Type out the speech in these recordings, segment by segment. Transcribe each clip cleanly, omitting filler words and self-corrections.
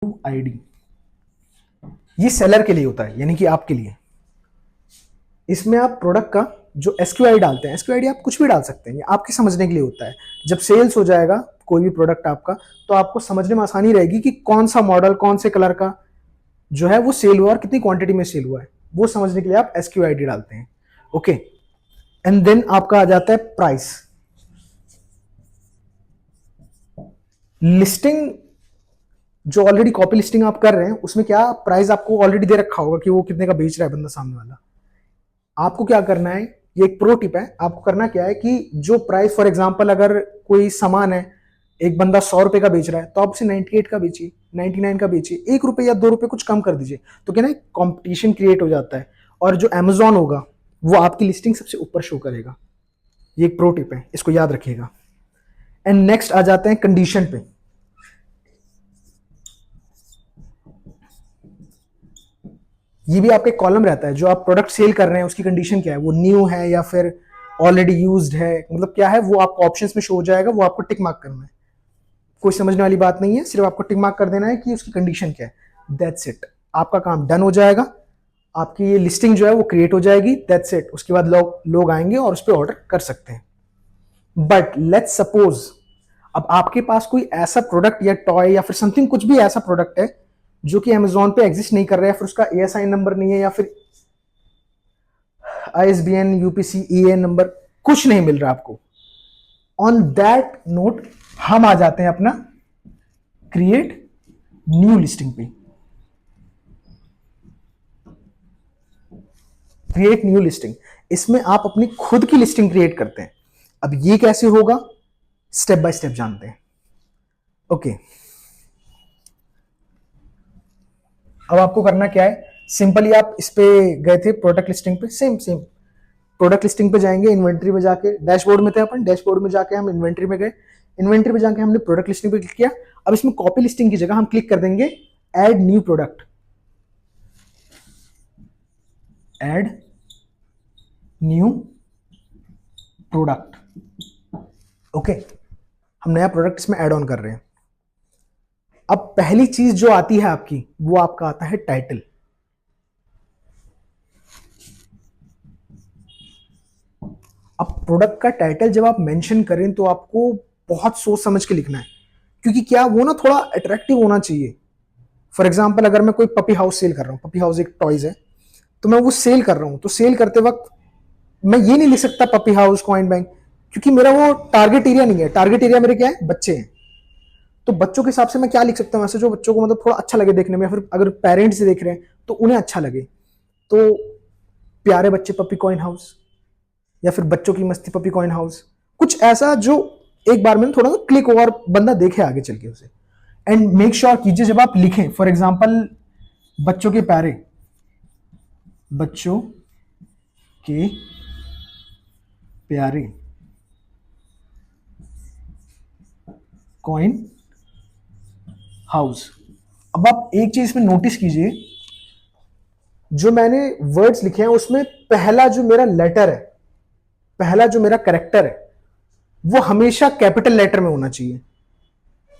ID, ये seller के लिए होता है, यानी कि आपके लिए। इसमें आप प्रोडक्ट का जो एसक्यूआई डालते हैं, एसक्यूआईडी आप कुछ भी डाल सकते हैं, ये आपके समझने के लिए होता है। जब सेल्स हो जाएगा कोई भी प्रोडक्ट आपका, तो आपको समझने में आसानी रहेगी कि कौन सा मॉडल, कौन से कलर का जो है वो सेल हुआ और कितनी क्वांटिटी में सेल हुआ है, वो समझने के लिए आप एसक्यूआईडी डालते हैं। ओके, एंड देन आपका आ जाता है प्राइस। लिस्टिंग जो ऑलरेडी कॉपी लिस्टिंग आप कर रहे हैं, उसमें क्या प्राइस आपको ऑलरेडी दे रखा होगा कि वो कितने का बेच रहा है बंदा सामने वाला। आपको क्या करना है, ये एक प्रो टिप है, आपको करना क्या है कि जो प्राइस, फॉर एग्जांपल अगर कोई सामान है, एक बंदा 100 रुपए का बेच रहा है, तो आप उसे 98 का बेचिए, 99 का बेचिए, 1 रुपए या 2 रुपए कुछ कम कर दीजिए। तो क्या ना, कॉम्पिटिशन क्रिएट हो जाता है, और जो अमेजोन होगा वो आपकी लिस्टिंग सबसे ऊपर शो करेगा। ये एक प्रो टिप है, इसको याद रखिएगा। एंड नेक्स्ट आ जाते हैं कंडीशन पे। ये भी आपका कॉलम रहता है, जो आप प्रोडक्ट सेल कर रहे हैं उसकी कंडीशन क्या है, वो न्यू है या फिर ऑलरेडी यूज्ड है, मतलब क्या है, वो आपको ऑप्शंस में शो हो जाएगा, वो आपको टिक मार्क करना है। कोई समझने वाली बात नहीं है, सिर्फ आपको टिक मार्क कर देना है कि उसकी कंडीशन क्या है। दैट्स इट, आपका काम डन हो जाएगा, आपकी ये लिस्टिंग जो है वो क्रिएट हो जाएगी। दैट्स इट, उसके बाद लोग आएंगे और उस पर ऑर्डर कर सकते हैं। बट लेट्स सपोज अब आपके पास कोई ऐसा प्रोडक्ट या टॉय या फिर समथिंग, कुछ भी ऐसा प्रोडक्ट है जो कि अमेजोन पे एग्जिस्ट नहीं कर रहा है, फिर उसका एएसआई नंबर नहीं है, या फिर आईएसबीएन, यूपीसी, ईए नंबर कुछ नहीं मिल रहा आपको। ऑन दैट नोट हम आ जाते हैं अपना क्रिएट न्यू लिस्टिंग पे। क्रिएट न्यू लिस्टिंग, इसमें आप अपनी खुद की लिस्टिंग क्रिएट करते हैं। अब ये कैसे होगा, स्टेप बाय स्टेप जानते हैं। ओके, अब आपको करना क्या है, सिंपली आप इस पे गए थे प्रोडक्ट लिस्टिंग पे, सेम सेम प्रोडक्ट लिस्टिंग पे जाएंगे, इन्वेंट्री में जाके, डैशबोर्ड में थे अपन, डैशबोर्ड में जाके हम इन्वेंट्री में गए, इन्वेंट्री में जाके हमने प्रोडक्ट लिस्टिंग पे क्लिक किया। अब इसमें कॉपी लिस्टिंग की जगह हम क्लिक कर देंगे add new product, add new product. Okay, हम नया प्रोडक्ट इसमें ऐड ऑन कर रहे हैं। अब पहली चीज जो आती है आपकी, वो आपका आता है टाइटल। अब प्रोडक्ट का टाइटल जब आप मेंशन करें तो आपको बहुत सोच समझ के लिखना है, क्योंकि क्या वो ना थोड़ा अट्रैक्टिव होना चाहिए। फॉर एग्जाम्पल, अगर मैं कोई पपी हाउस सेल कर रहा हूँ, पपी हाउस एक टॉयज है, तो मैं वो सेल कर रहा हूँ, तो सेल करते वक्त मैं ये नहीं लिख सकता पपी हाउस कॉइन बैंक, क्योंकि मेरा वो टारगेट एरिया नहीं है। टारगेट एरिया मेरे क्या है, बच्चे हैं। तो बच्चों के हिसाब से मैं क्या लिख सकता हूँ ऐसे, जो बच्चों को मतलब थोड़ा अच्छा लगे देखने में, या फिर अगर पेरेंट्स देख रहे हैं तो उन्हें अच्छा लगे। तो प्यारे बच्चे पपी कॉइन हाउस, या फिर बच्चों की मस्ती पपी कॉइन हाउस, कुछ ऐसा जो एक बार में थोड़ा क्लिक हो और बंदा देखे आगे चल के उसे। एंड मेक श्योर कीजिए जब आप लिखें, फॉर एग्जाम्पल बच्चों के प्यारे, बच्चों के प्यारे कॉइन हाउस। अब आप एक चीज में नोटिस कीजिए, जो मैंने वर्ड्स लिखे हैं उसमें पहला जो मेरा लेटर है, पहला जो मेरा कैरेक्टर है, वो हमेशा कैपिटल लेटर में होना चाहिए,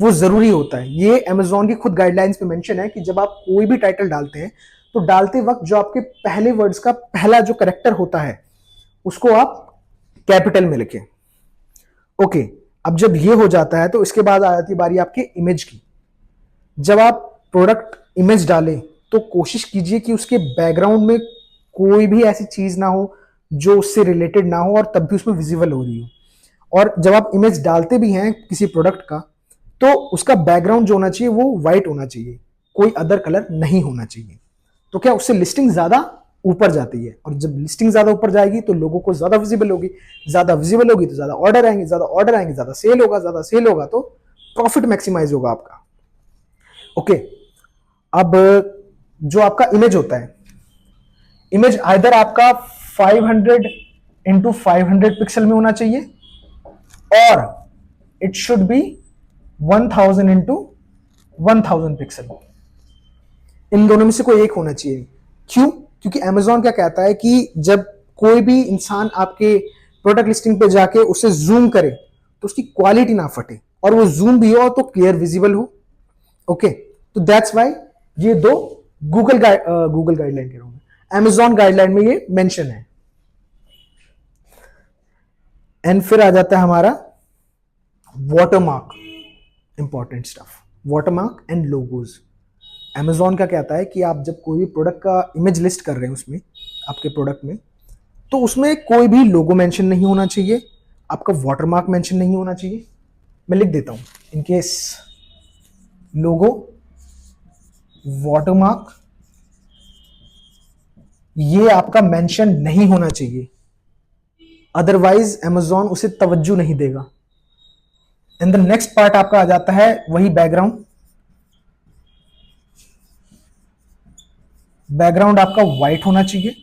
वो जरूरी होता है। ये अमेजोन की खुद गाइडलाइंस पे मेंशन है कि जब आप कोई भी टाइटल डालते हैं तो डालते वक्त जो आपके पहले वर्ड्स का पहला जो कैरेक्टर होता है उसको आप कैपिटल में लिखें। ओके, अब जब ये हो जाता है तो इसके बाद आ जाती है बारी आपके इमेज की। जब आप प्रोडक्ट इमेज डालें तो कोशिश कीजिए कि उसके बैकग्राउंड में कोई भी ऐसी चीज ना हो जो उससे रिलेटेड ना हो, और तब भी उसमें विजिबल हो रही हो। और जब आप इमेज डालते भी हैं किसी प्रोडक्ट का, तो उसका बैकग्राउंड जो होना चाहिए वो व्हाइट होना चाहिए, कोई अदर कलर नहीं होना चाहिए। तो क्या उससे लिस्टिंग ज्यादा ऊपर जाती है, और जब लिस्टिंग ज्यादा ऊपर जाएगी तो लोगों को ज्यादा विजिबल होगी, ज्यादा विजिबल होगी तो ज्यादा ऑर्डर आएंगे, ज्यादा ऑर्डर आएंगे ज्यादा सेल होगा, ज्यादा सेल होगा तो प्रॉफिट मैक्सिमाइज होगा आपका। ओके, अब जो आपका इमेज होता है, इमेज आइदर आपका 500 इंटू 500 पिक्सल में होना चाहिए, और it should be 1000 into 1000 pixel. इन दोनों में से कोई एक होना चाहिए। क्यों? क्योंकि अमेजोन क्या कहता है कि जब कोई भी इंसान आपके प्रोडक्ट लिस्टिंग पे जाके उसे जूम करे तो उसकी क्वालिटी ना फटे, और वो जूम भी हो तो क्लियर विजिबल हो। ओके, तो दैट्स वाई ये दो गूगल गाइडलाइन कह रहा हूं, Amazon गाइडलाइन में ये मेंशन है। एंड फिर आ जाता है हमारा watermark, important stuff, watermark and logos. Amazon का कहता है कि आप जब कोई भी प्रोडक्ट का इमेज लिस्ट कर रहे हैं उसमें, आपके प्रोडक्ट में, तो उसमें कोई भी लोगो मेंशन नहीं होना चाहिए, आपका वाटरमार्क मेंशन नहीं होना चाहिए। मैं लिख देता हूं, इन केस लोगो, वाटरमार्क, ये आपका मेंशन नहीं होना चाहिए, अदरवाइज Amazon उसे तवज्जो नहीं देगा। एंड द नेक्स्ट पार्ट आपका आ जाता है वही बैकग्राउंड। बैकग्राउंड आपका व्हाइट होना चाहिए,